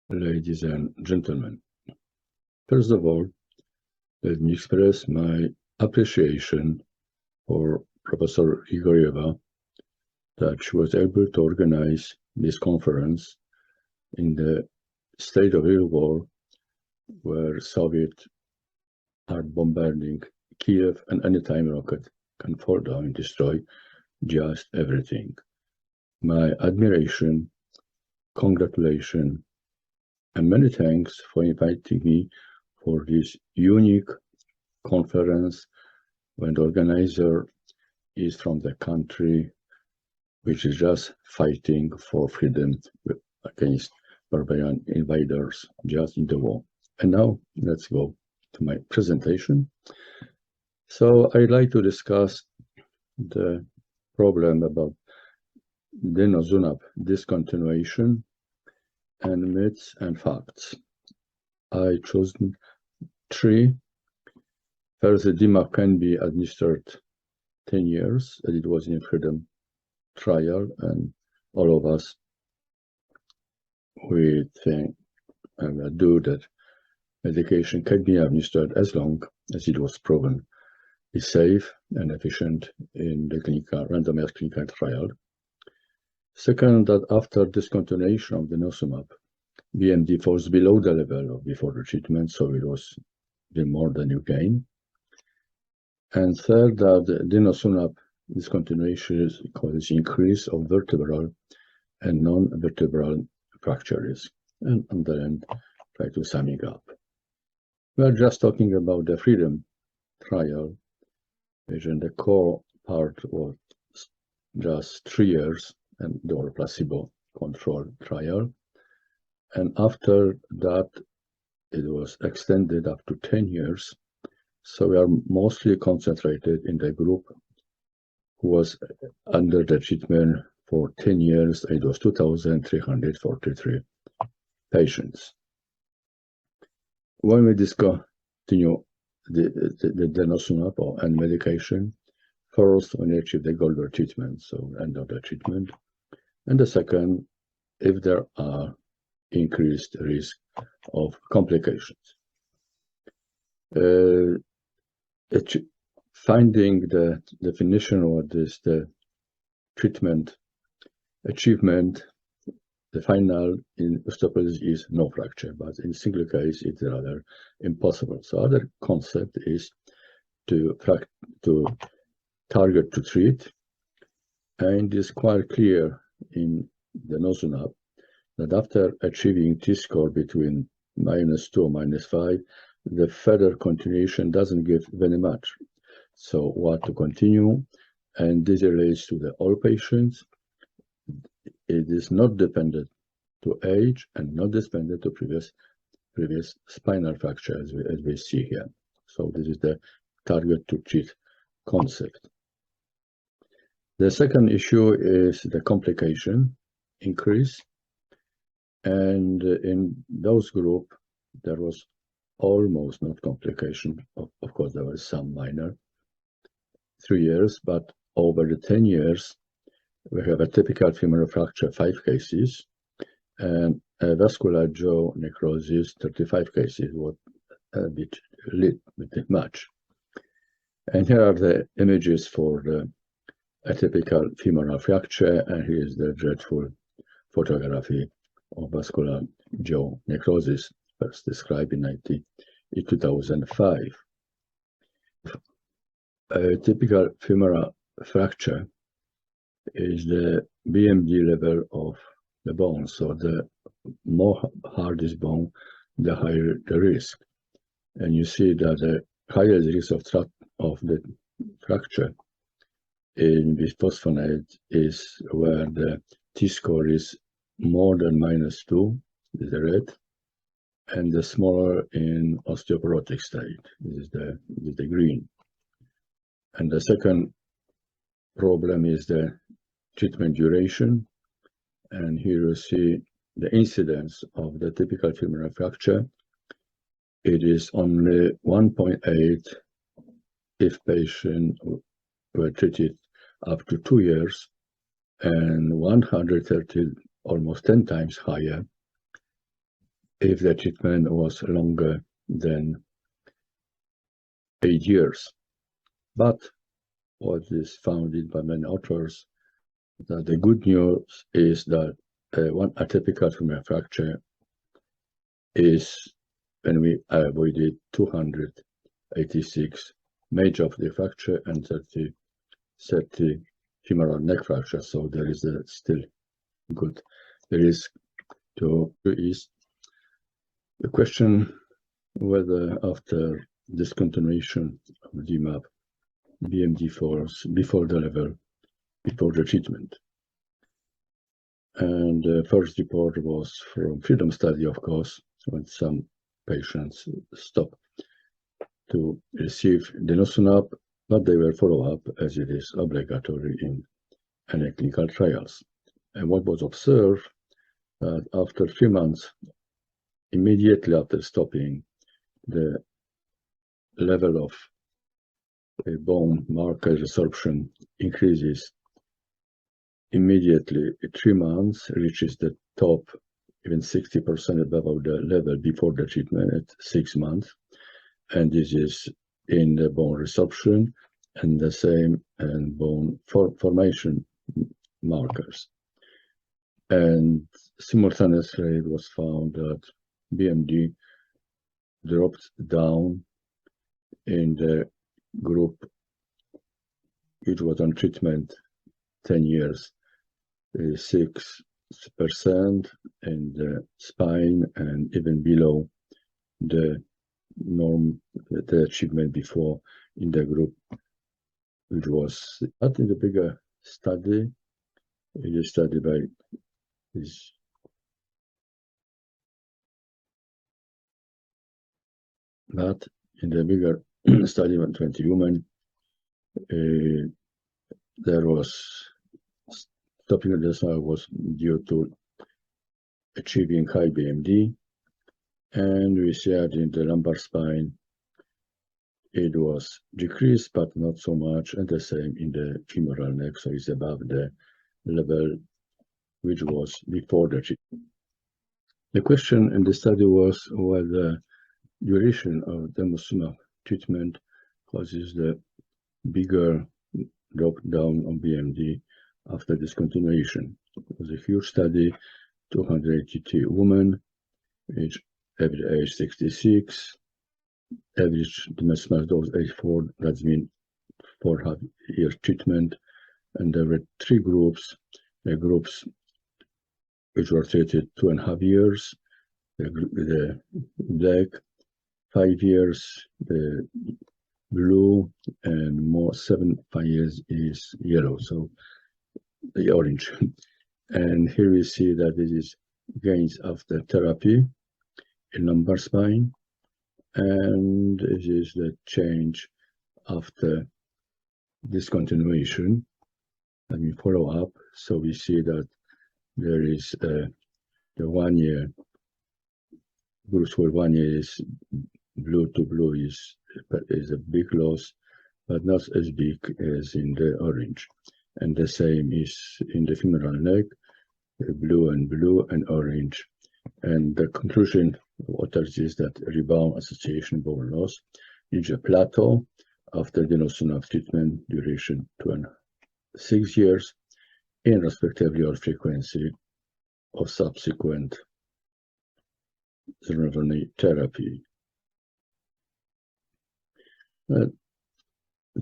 Ladies and gentlemen, first of all, let me express my appreciation for Professor Grigorieva that she was able to organize this conference in the state of real war where Soviets are bombarding Kiev and any time rocket can fall down and destroy just everything. My admiration, congratulations, and many thanks for inviting me for this unique conference when the organizer is from the country which is just fighting for freedom against barbarian invaders just in the war. And now let's go to my presentation. So I'd like to discuss the problem about DENOSUMAB discontinuation and myths and facts. I chose three. First, the DMAP can be administered 10 years, as it was in freedom trial, and all of us, we think and do that medication can be administered as long as it was proven is safe and efficient in the randomized clinical trial. Second, that after discontinuation of the DENOSUMAB, BMD falls below the level of before the treatment, so it was the more than you gain. And third, that the DENOSUMAB discontinuation causes increase of vertebral and non-vertebral fracture risk. And on the end, try to sum it up. We are just talking about the freedom trial, which in the core part was just 3 years, and they were placebo-controlled trial. And after that, it was extended up to 10 years. So we are mostly concentrated in the group who was under the treatment for 10 years. It was 2,343 patients. When we discontinue the DENOSUMAB and medication, first, when you achieve the Goldberg treatment, so end of the treatment. And the second, if there are increased risk of complications. Finding the definition of what is the treatment achievement, the final in osteoporosis is no fracture, but in single case it's rather impossible. So other concept is to target to treat, and it's quite clear in the DENOSUMAB that after achieving T-score between -2 and -5, the further continuation doesn't give very much. So what to continue, and this relates to the all patients. It is not dependent to age and not dependent to previous spinal fracture as we see here. So this is the target to treat concept. The second issue is the complication increase. And in those group, there was almost no complication. Of course, there was some minor, 3 years, but over the 10 years, we have a typical femoral fracture, 5 cases, and a vascular jaw necrosis, 35 cases, what a bit much. And here are the images for the atypical femoral fracture, and here is the dreadful photography of vascular jaw necrosis, first described in 2005. A typical femoral fracture is the BMD level of the bone. So the more hard is bone, the higher the risk. And you see that the higher the risk of the fracture in bisphosphonate is where the T-score is more than -2, is the red, and the smaller in osteoporotic state, this is the green. And the second problem is the treatment duration. And here you see the incidence of the typical femoral fracture. It is only 1.8 if patients were treated up to 2 years, and 130, almost 10 times higher if the treatment was longer than 8 years. But what is found by many authors, that the good news is that one atypical femur fracture is when we avoided 286 major of the fracture and 30 femoral neck fracture. So there is still good. There is is the question whether after discontinuation of DMAP, BMD falls before the level, before the treatment. And the first report was from Freedom Study, of course, when some patients stopped to receive denosumab, but they were followed up as it is obligatory in any clinical trials. And what was observed that after 3 months, immediately after stopping, the level of bone marker resorption increases immediately. 3 months reaches the top, even 60% above the level before the treatment at 6 months. And this is in the bone resorption and the same and bone formation markers. And simultaneously it was found that BMD dropped down in the group which was on treatment 10 years, 6% in the spine and even below the norm, the achievement before in the group, which was not in the bigger study. It is studied by this. But in the bigger study of 20 women, there was stopping of the cell was due to achieving high BMD, and we see that in the lumbar spine it was decreased, but not so much, and the same in the femoral neck, so it's above the level which was before the treatment. The question in the study was whether duration of denosumab treatment causes the bigger drop down on BMD after discontinuation. It was a huge study, 282 women, age average age 66, average denosumab dose 84, that means 4.5 years treatment, and there were 3 groups. The groups which were treated 2.5 years, the black 5 years, the blue, and more 5 years is yellow, so the orange. And here we see that this is gains after therapy in lumbar spine, and this is the change after discontinuation. Let me follow up. So we see that there is the 1 year, groups for 1 year is blue to blue is a big loss, but not as big as in the orange. And the same is in the femoral neck, blue and orange. And the conclusion of authors is that rebound association bone loss reach a plateau after denosumab treatment duration 6 years, in respectively or frequency of subsequent therapy. The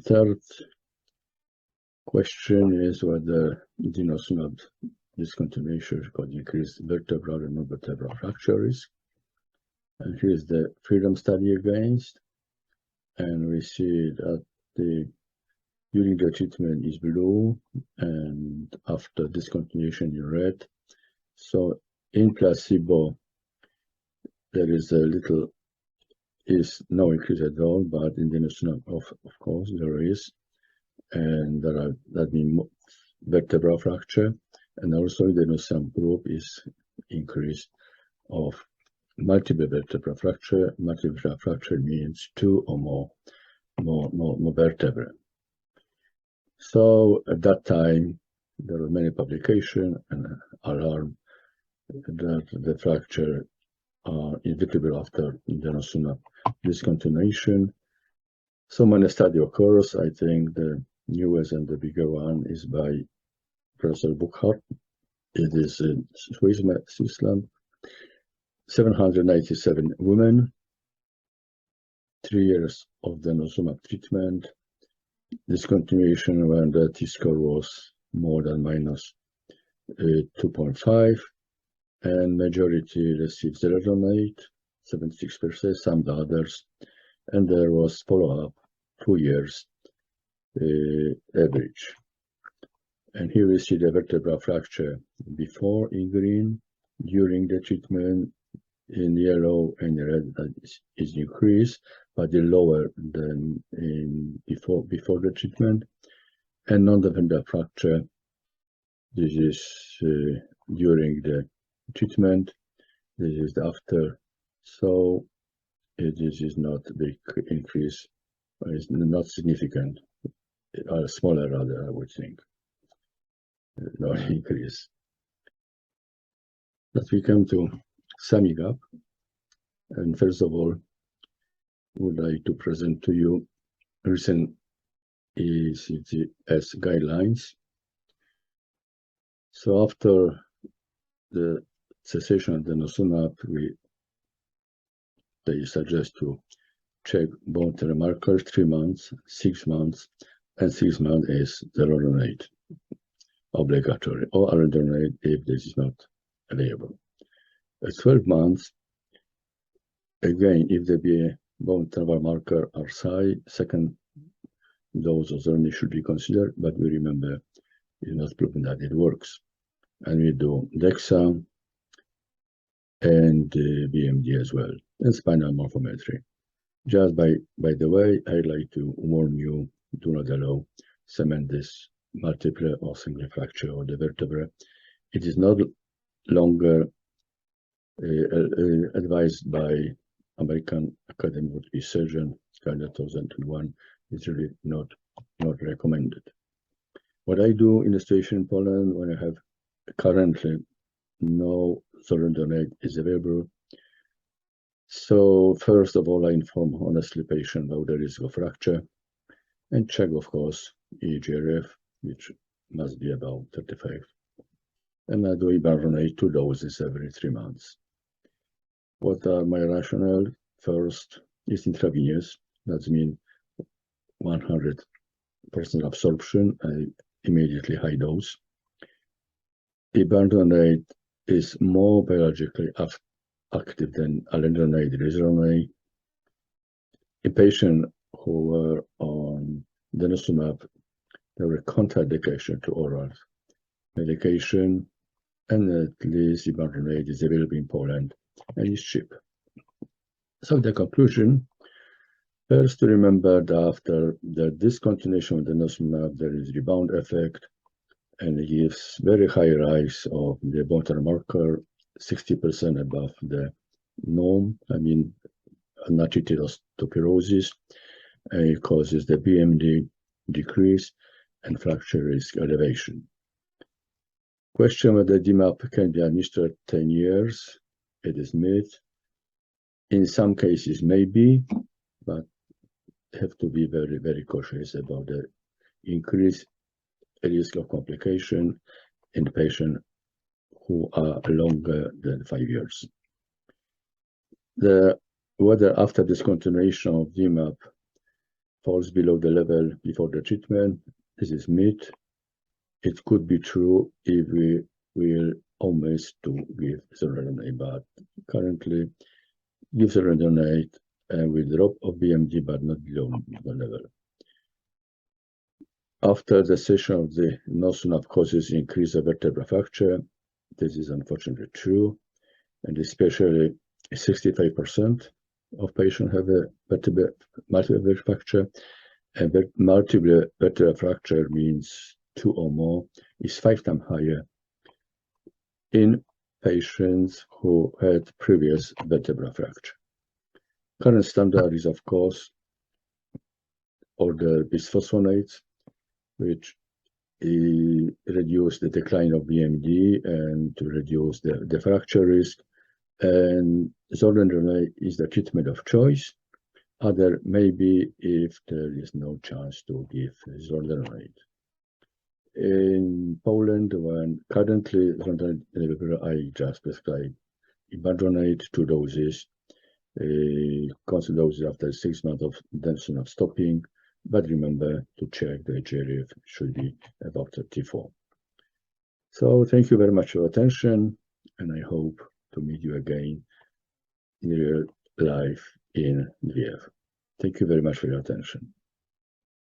third question is whether denosumab discontinuation could increase vertebral and non-vertebral fracture risk. And here is the Freedom Study against, and we see that during the treatment is blue and after discontinuation in red. So in placebo there is no increase at all, but in denosumab of course there is, and that means vertebral fracture, and also the denosumab group is increase of multiple vertebral fracture. Multiple fracture means 2 or more vertebrae. So at that time there were many publications and alarm that the fracture inevitable after denosumab discontinuation. So many study occurs. I think the newest and the bigger one is by Professor Buchhardt. It is in Switzerland. 797 women, 3 years of denosumab treatment, discontinuation when the T-score was more than minus 2.5, and majority received zerodronate, 76%, some the others, and there was follow-up 2 years average. And here we see the vertebral fracture before in green, during the treatment in yellow, and red is increased, but the lower than in before the treatment. And non-vertebral fracture, this is during the treatment, this is after, so this is not a big increase, it's not significant, or smaller rather, I would think, no increase. But we come to summing up, and first of all, would like to present to you recent ECTS guidelines. So after the cessation of denosumab, they suggest to check bone marrow marker 3 months, 6 months, and 6 months is zerodronate, obligatory, or alendronate if this is not available. At 12 months, again, if the bone marrow marker are high, second dose of zerodronate should be considered, but we remember it's not proven that it works. And we do DEXA and BMD as well, and spinal morphometry. Just by the way, I'd like to warn you, do not allow cementless multiple or single fracture of the vertebra. It is not longer advised by American Academy of Orthopedic Surgeons, guideline 2001. It's really not recommended. What I do in the situation in Poland when I have currently no zerodronate is available. So first of all, I inform honestly patient about the risk of fracture and check, of course, EGRF, which must be about 35. And I do ibarronate 2 doses every 3 months. What are my rationale? First is intravenous. That means 100% absorption, immediately high dose. Ibarronate is more biologically active than alendronate, zerodronate. In patients who were on denosumab, there were contraindication to oral medication, and at least ibarronate is available in Poland and is cheap. So the conclusion, first to remember that after the discontinuation of denosumab, there is rebound effect, and it gives very high rise of the bone marrow marker, 60% above the norm. I mean, untreated osteoporosis. It causes the BMD decrease and fracture risk elevation. Question whether DMAP can be administered 10 years. It is myth. In some cases, maybe, but have to be very, very cautious about the increased risk of complication in patients who are longer than 5 years. Whether after discontinuation of DMAP falls below the level before the treatment, this is myth. It could be true if we will omit to give zerodronate, but currently give zerodronate with drop of BMD, but not below the level. After the cessation of the denosumab causes increase of vertebral fracture, this is unfortunately true, and especially 65% of patients have a multiple fracture, and multiple vertebral fracture means 2 or more, is 5 times higher in patients who had previous vertebral fracture. Current standard is, of course, order bisphosphonates, which reduce the decline of BMD and to reduce the fracture risk. and zoledronate is the treatment of choice. Other maybe if there is no chance to give zoledronate. In Poland, when currently I just prescribe ibadronate 2 doses, constant doses after 6 months of denosumab stopping, but remember to check the GRF should be above 34. So thank you very much for your attention, and I hope to meet you again in real life in Lviv. Thank you very much for your attention.